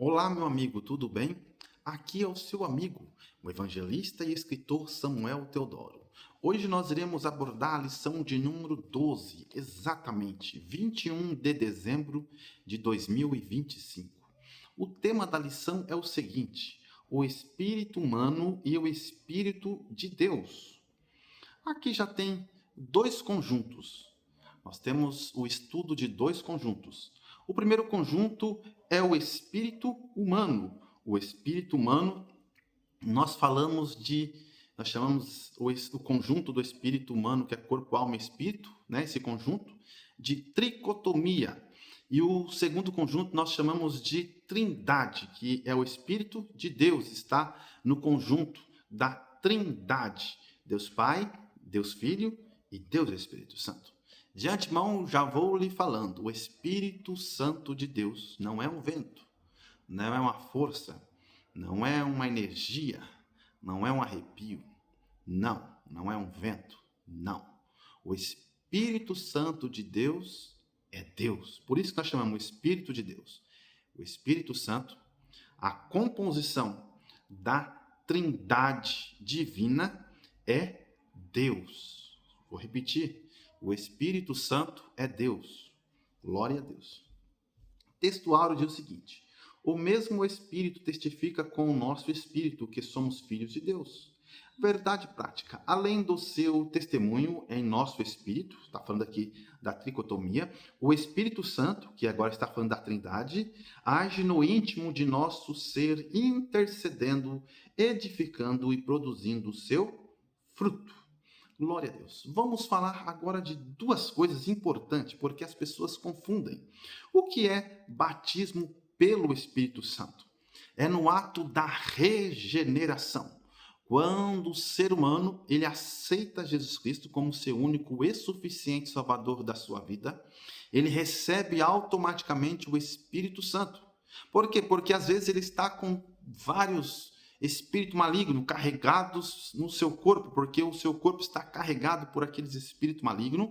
Olá, meu amigo, tudo bem? Aqui é o seu amigo, o evangelista e escritor Samuel Teodoro. Hoje nós iremos abordar a lição de número 12, exatamente 21 de dezembro de 2025. O tema da lição é o seguinte: o espírito humano e o espírito de Deus. Aqui já tem dois conjuntos. Nós temos o estudo de dois conjuntos. O primeiro conjunto é o espírito humano. O espírito humano, nós chamamos o conjunto do espírito humano, que é corpo, alma e espírito, né? Esse conjunto, de tricotomia. E o segundo conjunto nós chamamos de trindade, que é o espírito de Deus, está no conjunto da trindade. Deus Pai, Deus Filho e Deus Espírito Santo. De antemão, já vou lhe falando, o Espírito Santo de Deus não é um vento, não é uma força, não é uma energia, não é um arrepio, não é um vento, não. O Espírito Santo de Deus é Deus, por isso que nós chamamos o Espírito de Deus. O Espírito Santo, a composição da Trindade divina é Deus. Vou repetir. O Espírito Santo é Deus. Glória a Deus. Textuário diz o seguinte: o mesmo Espírito testifica com o nosso Espírito que somos filhos de Deus. Verdade prática. Além do seu testemunho em nosso Espírito, está falando aqui da tricotomia, o Espírito Santo, que agora está falando da Trindade, age no íntimo de nosso ser, intercedendo, edificando e produzindo o seu fruto. Glória a Deus. Vamos falar agora de duas coisas importantes, porque as pessoas confundem. O que é batismo pelo Espírito Santo? É no ato da regeneração. Quando o ser humano ele aceita Jesus Cristo como seu único e suficiente Salvador da sua vida, ele recebe automaticamente o Espírito Santo. Por quê? Porque às vezes ele está com vários espírito maligno carregados no seu corpo, porque o seu corpo está carregado por aqueles espíritos malignos,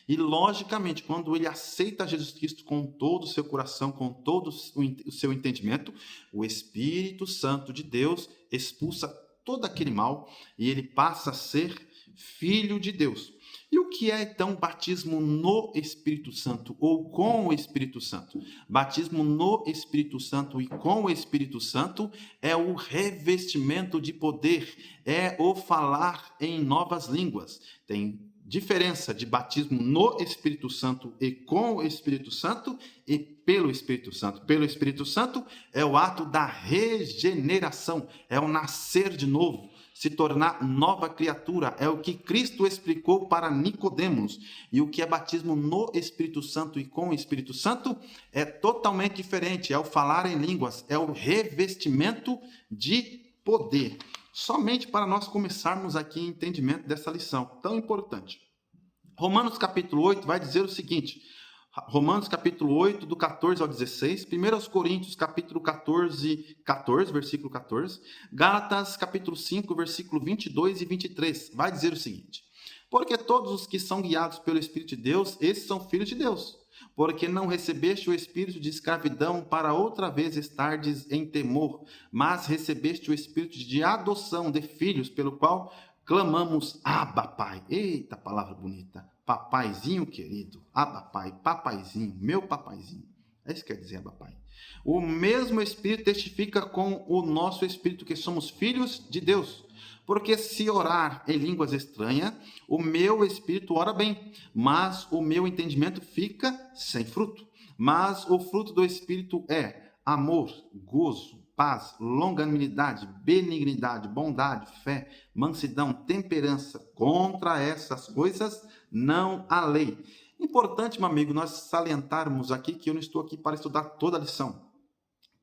e logicamente, quando ele aceita Jesus Cristo com todo o seu coração, com todo o seu entendimento, o Espírito Santo de Deus expulsa todo aquele mal e ele passa a ser filho de Deus. E o que é então batismo no Espírito Santo ou com o Espírito Santo? Batismo no Espírito Santo e com o Espírito Santo é o revestimento de poder, é o falar em novas línguas. Tem diferença de batismo no Espírito Santo e com o Espírito Santo e pelo Espírito Santo. Pelo Espírito Santo é o ato da regeneração, é o nascer de novo, se tornar nova criatura, é o que Cristo explicou para Nicodemos. E o que é batismo no Espírito Santo e com o Espírito Santo é totalmente diferente, é o falar em línguas, é o revestimento de poder. Somente para nós começarmos aqui o entendimento dessa lição tão importante. Romanos capítulo 8 vai dizer o seguinte: Romanos capítulo 8, do 14 ao 16, 1 Coríntios capítulo 14, versículo 14, Gálatas capítulo 5, versículo 22 e 23, vai dizer o seguinte: porque todos os que são guiados pelo Espírito de Deus, esses são filhos de Deus. Porque não recebeste o espírito de escravidão para outra vez estardes em temor, mas recebeste o espírito de adoção de filhos, pelo qual clamamos, Abba, Pai. Eita, palavra bonita. Papaizinho querido, Abba, Pai, papaizinho, meu papaizinho. É isso que quer dizer, Abba, Pai. O mesmo Espírito testifica com o nosso Espírito que somos filhos de Deus. Porque se orar em línguas estranhas, o meu espírito ora bem, mas o meu entendimento fica sem fruto. Mas o fruto do Espírito é amor, gozo, paz, longanimidade, benignidade, bondade, fé, mansidão, temperança. Contra essas coisas não há lei. Importante, meu amigo, nós salientarmos aqui que eu não estou aqui para estudar toda a lição.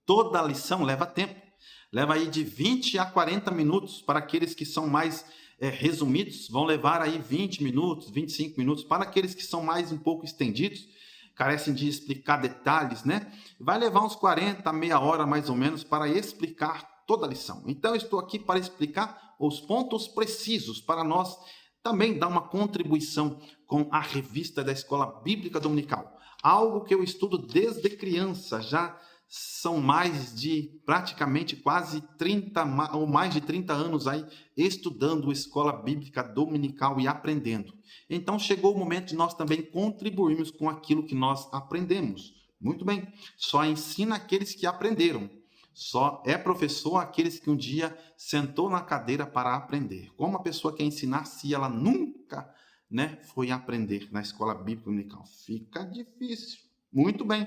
Toda a lição leva tempo. Leva aí de 20 a 40 minutos. Para aqueles que são mais resumidos, vão levar aí 20 minutos, 25 minutos. Para aqueles que são mais um pouco estendidos, carecem de explicar detalhes, né? Vai levar uns 40, meia hora mais ou menos para explicar toda a lição. Então, eu estou aqui para explicar os pontos precisos para nós também dar uma contribuição com a revista da Escola Bíblica Dominical. Algo que eu estudo desde criança, já são mais de praticamente quase 30 ou mais de 30 anos aí estudando escola bíblica dominical e aprendendo. Então chegou o momento de nós também contribuirmos com aquilo que nós aprendemos. Muito bem, só ensina aqueles que aprenderam. Só é professor aqueles que um dia sentou na cadeira para aprender. Como a pessoa quer ensinar se ela nunca, foi aprender na escola bíblica dominical? Fica difícil. Muito bem.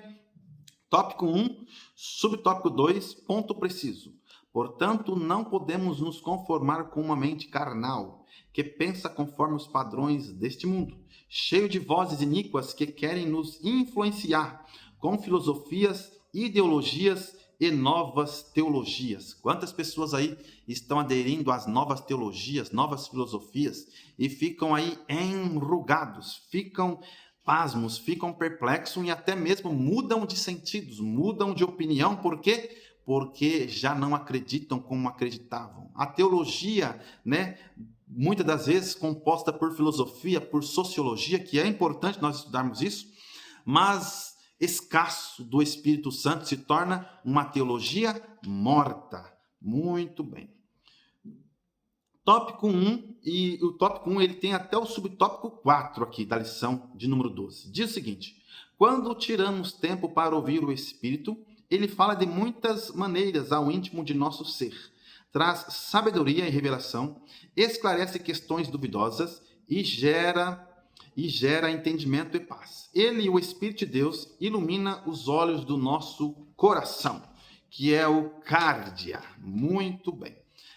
Tópico 1, subtópico 2, ponto preciso. Portanto, não podemos nos conformar com uma mente carnal, que pensa conforme os padrões deste mundo, cheio de vozes iníquas que querem nos influenciar com filosofias, ideologias e novas teologias. Quantas pessoas aí estão aderindo às novas teologias, novas filosofias e ficam aí enrugados, ficam pasmos, ficam perplexos e até mesmo mudam de sentidos, mudam de opinião. Por quê? Porque já não acreditam como acreditavam. A teologia, muitas das vezes composta por filosofia, por sociologia, que é importante nós estudarmos isso, mas escasso do Espírito Santo se torna uma teologia morta. Muito bem. Tópico 1, e o tópico 1 ele tem até o subtópico 4 aqui da lição de número 12. Diz o seguinte: quando tiramos tempo para ouvir o Espírito, ele fala de muitas maneiras ao íntimo de nosso ser. Traz sabedoria e revelação, esclarece questões duvidosas e gera entendimento e paz. Ele, o Espírito de Deus, ilumina os olhos do nosso coração, que é o cárdia. Muito bem.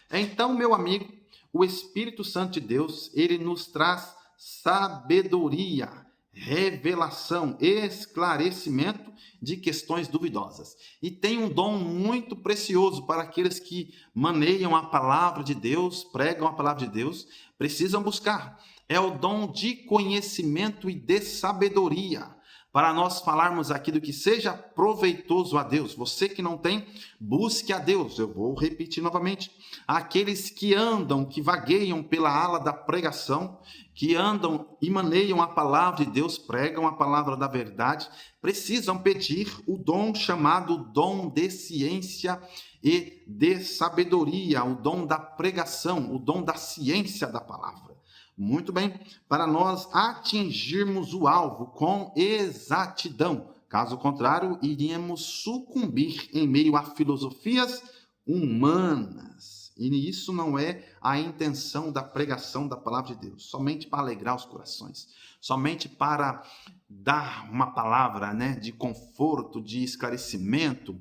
Então, meu amigo, o Espírito Santo de Deus, ele nos traz sabedoria, revelação, esclarecimento de questões duvidosas. E tem um dom muito precioso para aqueles que maneiam a palavra de Deus, pregam a palavra de Deus, precisam buscar. É o dom de conhecimento e de sabedoria, para nós falarmos aquilo que seja proveitoso a Deus. Você que não tem, busque a Deus. Eu vou repetir novamente. Aqueles que andam, que vagueiam pela ala da pregação, que andam e maneiam a palavra de Deus, pregam a palavra da verdade, precisam pedir o dom chamado dom de ciência e de sabedoria, o dom da pregação, o dom da ciência da palavra. Muito bem, para nós atingirmos o alvo com exatidão. Caso contrário, iríamos sucumbir em meio a filosofias humanas. E isso não é a intenção da pregação da palavra de Deus, somente para alegrar os corações, somente para dar uma palavra, de conforto, de esclarecimento,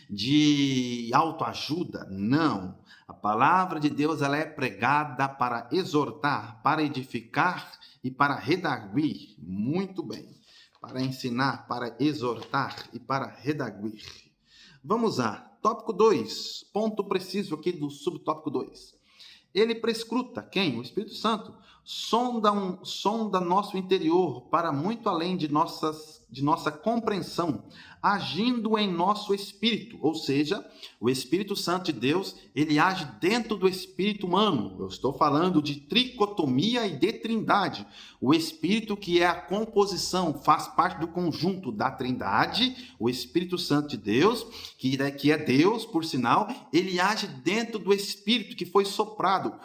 de autoajuda. Não. A palavra de Deus ela é pregada para exortar, para edificar e para redarguir. Muito bem. Para ensinar, para exortar e para redarguir. Vamos lá. Tópico 2. Ponto preciso aqui do subtópico 2. Ele prescruta, quem? O Espírito Santo. Sonda nosso interior para muito além de nossa compreensão, agindo em nosso espírito. Ou seja, o Espírito Santo de Deus, ele age dentro do espírito humano. Eu estou falando de tricotomia e de trindade. O Espírito que é a composição, faz parte do conjunto da trindade, o Espírito Santo de Deus, que é Deus, por sinal, ele age dentro do espírito que foi soprado,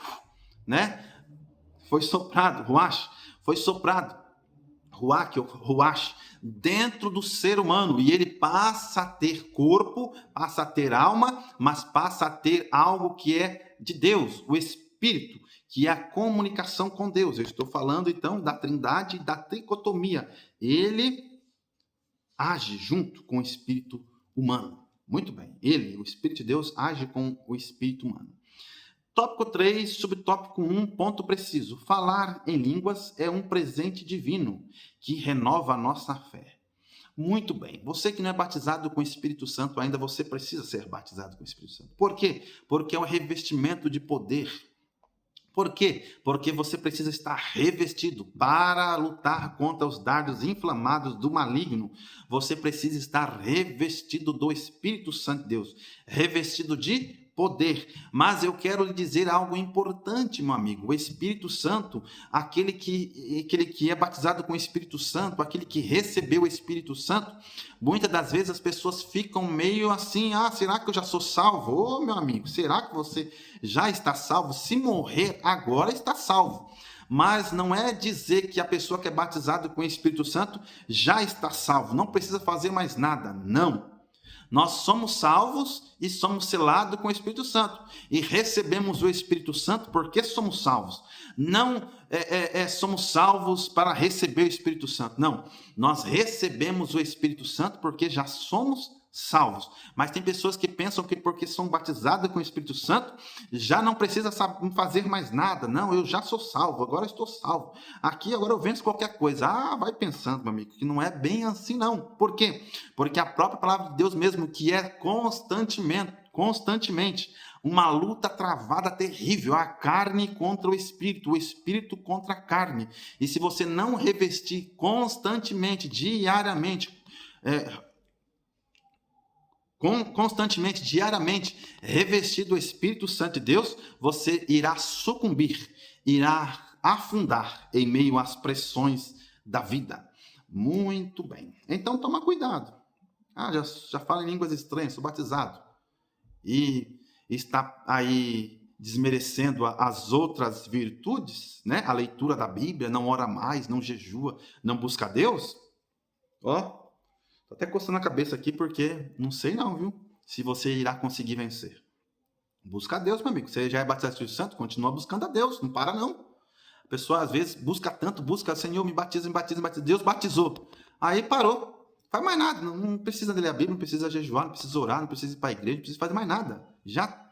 Foi soprado, ruach, foi soprado, ruach, dentro do ser humano, e ele passa a ter corpo, passa a ter alma, mas passa a ter algo que é de Deus, o Espírito, que é a comunicação com Deus. Eu estou falando, então, da trindade e da tricotomia. Ele age junto com o Espírito humano. Muito bem, ele, o Espírito de Deus, age com o Espírito humano. Tópico 3, subtópico 1, ponto preciso. Falar em línguas é um presente divino que renova a nossa fé. Muito bem. Você que não é batizado com o Espírito Santo ainda, você precisa ser batizado com o Espírito Santo. Por quê? Porque é um revestimento de poder. Por quê? Porque você precisa estar revestido para lutar contra os dardos inflamados do maligno. Você precisa estar revestido do Espírito Santo de Deus, revestido de poder. Mas eu quero lhe dizer algo importante, meu amigo. O Espírito Santo, aquele que é batizado com o Espírito Santo, aquele que recebeu o Espírito Santo, muitas das vezes as pessoas ficam meio assim, será que eu já sou salvo? Ô, meu amigo, será que você já está salvo? Se morrer agora, está salvo. Mas não é dizer que a pessoa que é batizada com o Espírito Santo já está salvo, não precisa fazer mais nada, não. Nós somos salvos e somos selados com o Espírito Santo. E recebemos o Espírito Santo porque somos salvos. Não somos salvos para receber o Espírito Santo. Não, nós recebemos o Espírito Santo porque já somos salvos. Mas tem pessoas que pensam que porque são batizadas com o Espírito Santo, já não precisa fazer mais nada. Não, eu já sou salvo, agora estou salvo. Aqui agora eu venço qualquer coisa. Vai pensando, meu amigo, que não é bem assim não. Por quê? Porque a própria palavra de Deus mesmo, que é constantemente uma luta travada terrível, a carne contra o espírito contra a carne. E se você não revestir constantemente, diariamente, revestido do Espírito Santo de Deus, você irá sucumbir, irá afundar em meio às pressões da vida. Muito bem. Então, toma cuidado. Já fala em línguas estranhas, sou batizado. E está aí desmerecendo as outras virtudes, né? A leitura da Bíblia, não ora mais, não jejua, não busca Deus. Tô até coçando a cabeça aqui porque não sei não, viu? Se você irá conseguir vencer. Busca a Deus, meu amigo. Você já é batizado do Espírito Santo, continua buscando a Deus, não para não. A pessoa às vezes busca tanto, Senhor, me batiza. Deus batizou. Aí parou. Faz mais nada, não precisa ler a Bíblia, não precisa jejuar, não precisa orar, não precisa ir para a igreja, não precisa fazer mais nada. Já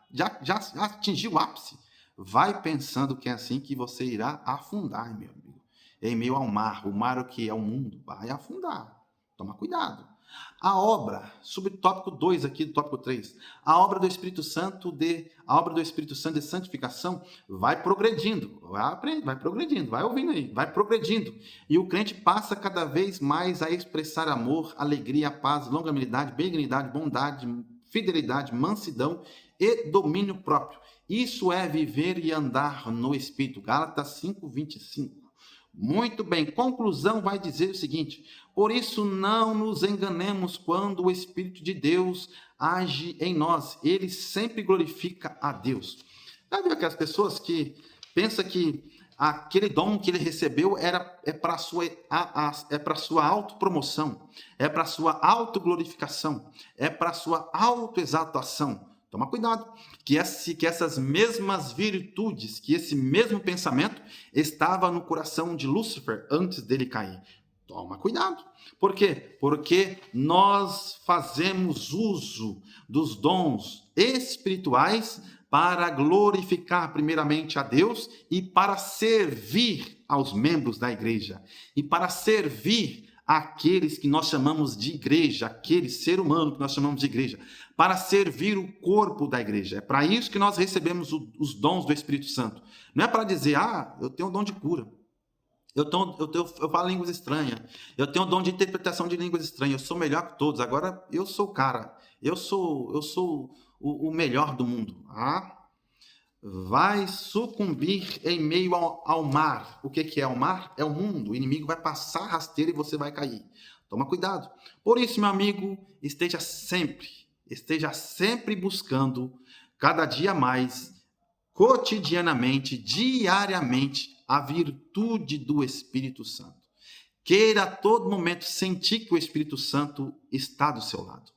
atingiu o ápice. Vai pensando que é assim que você irá afundar, meu amigo. Em meio ao mar. O mar, o que é o mundo, vai afundar. Toma cuidado. A obra, subtópico 2 aqui do tópico 3, a obra do Espírito Santo de santificação vai progredindo, vai ouvindo aí, vai progredindo. E o crente passa cada vez mais a expressar amor, alegria, paz, longanimidade, benignidade, bondade, fidelidade, mansidão e domínio próprio. Isso é viver e andar no Espírito. Gálatas 5:25. Muito bem, conclusão vai dizer o seguinte: por isso não nos enganemos quando o Espírito de Deus age em nós, ele sempre glorifica a Deus. Já viu aquelas pessoas que pensam que aquele dom que ele recebeu é para a sua autopromoção, é para a sua autoglorificação, é para a sua autoexaltação? Toma cuidado, que essas mesmas virtudes, que esse mesmo pensamento estava no coração de Lúcifer antes dele cair. Toma cuidado. Por quê? Porque nós fazemos uso dos dons espirituais para glorificar primeiramente a Deus e para servir aos membros da igreja. E para servir aqueles que nós chamamos de igreja, aquele ser humano que nós chamamos de igreja, para servir o corpo da igreja. É para isso que nós recebemos os dons do Espírito Santo. Não é para dizer, eu tenho o dom de cura, eu falo línguas estranhas, eu tenho o dom de interpretação de línguas estranhas, eu sou melhor que todos, agora eu sou o cara, eu sou o melhor do mundo. Vai sucumbir em meio ao mar. O que é o mar? É o mundo. O inimigo vai passar rasteira e você vai cair. Toma cuidado. Por isso, meu amigo, esteja sempre buscando, cada dia mais, cotidianamente, diariamente, a virtude do Espírito Santo. Queira a todo momento sentir que o Espírito Santo está do seu lado.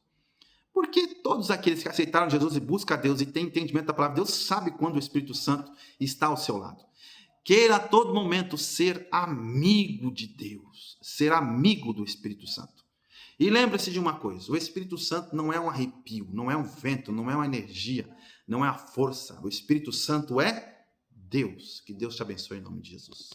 Porque todos aqueles que aceitaram Jesus e buscam a Deus e têm entendimento da palavra de Deus, sabem quando o Espírito Santo está ao seu lado. Queira a todo momento ser amigo de Deus, ser amigo do Espírito Santo. E lembre-se de uma coisa, o Espírito Santo não é um arrepio, não é um vento, não é uma energia, não é a força. O Espírito Santo é Deus. Que Deus te abençoe em nome de Jesus.